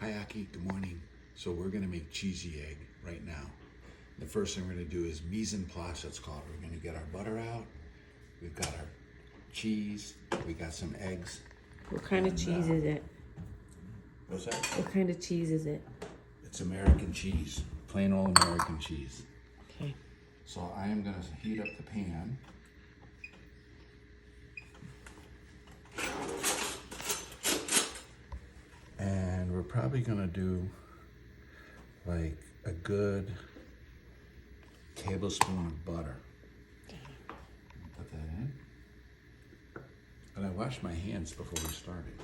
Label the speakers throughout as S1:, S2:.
S1: Hi Aki, good morning. So we're gonna make cheesy egg right now. The first thing we're gonna do is mise en place, it's called. We're gonna get our butter out. We've got our cheese. We got some eggs.
S2: What kind of cheese is it?
S1: What's that?
S2: What kind of cheese is it?
S1: It's American cheese, plain old American cheese.
S2: Okay.
S1: So I am gonna heat up the pan. And we're probably gonna do like a good tablespoon of butter. Put that in. And I washed my hands before we started.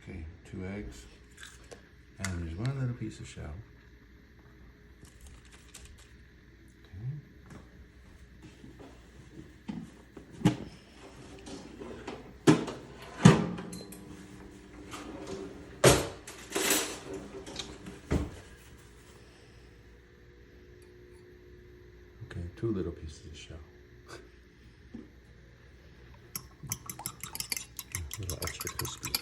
S1: Okay, 2 eggs. And there's one little piece of shell. Okay, 2 little pieces of shell. A little extra crispy.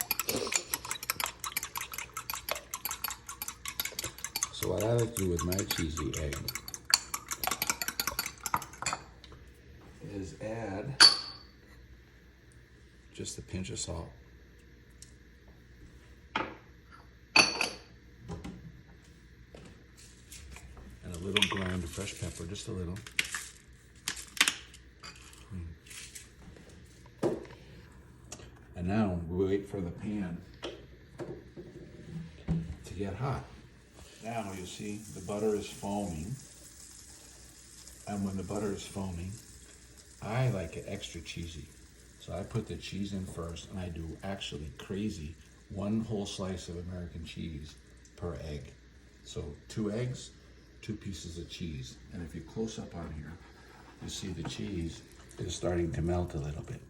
S1: So what I like to do with my cheesy egg is add just a pinch of salt. And a little ground of fresh pepper, just a little. And now we wait for the pan to get hot. Now you see the butter is foaming. And when the butter is foaming, I like it extra cheesy. So I put the cheese in first, and I do actually crazy 1 whole slice of American cheese per egg. So 2 eggs, 2 pieces of cheese. And if you close up on here, you see the cheese is starting to melt a little bit.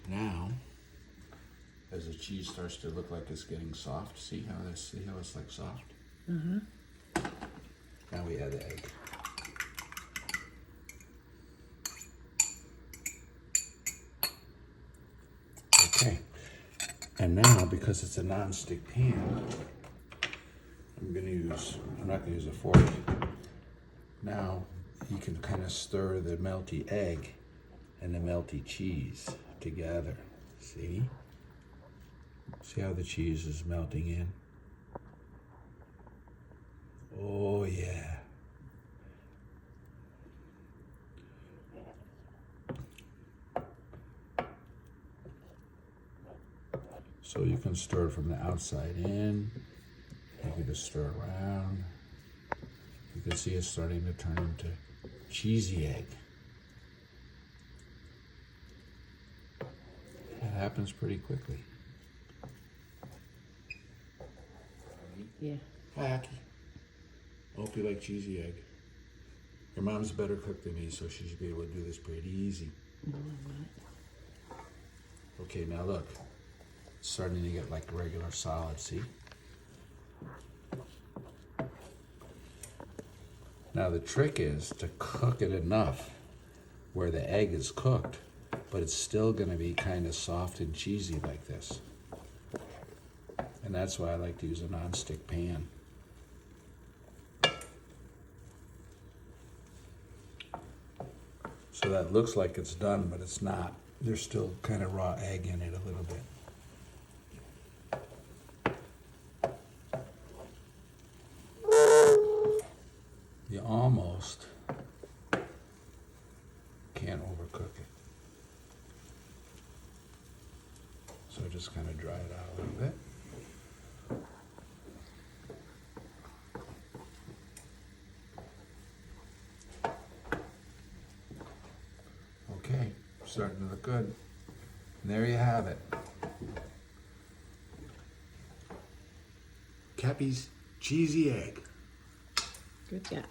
S1: Now, as the cheese starts to look like it's getting soft, see how it's like soft?
S2: Mm-hmm.
S1: Now we add the egg. Okay, and now because it's a non-stick pan, I'm not gonna use a fork. Now you can kind of stir the melty egg and the melty cheese together. See? See how the cheese is melting in? Oh yeah. So you can stir it from the outside in. You can just stir around. You can see it's starting to turn into cheesy egg. It happens pretty quickly.
S2: Yeah.
S1: Hi, Aki. I hope you like cheesy egg. Your mom's a better cook than me, so she should be able to do this pretty easy.
S2: No, I'm not.
S1: Okay, now look. It's starting to get like regular solid, see? Now the trick is to cook it enough where the egg is cooked, but it's still gonna be kind of soft and cheesy like this. And that's why I like to use a non-stick pan. So that looks like it's done, but it's not. There's still kind of raw egg in it a little bit. You almost can't overcook it. So just kind of dry it out a little bit. Okay, starting to look good. And there you have it. Cappy's cheesy egg.
S2: Good job.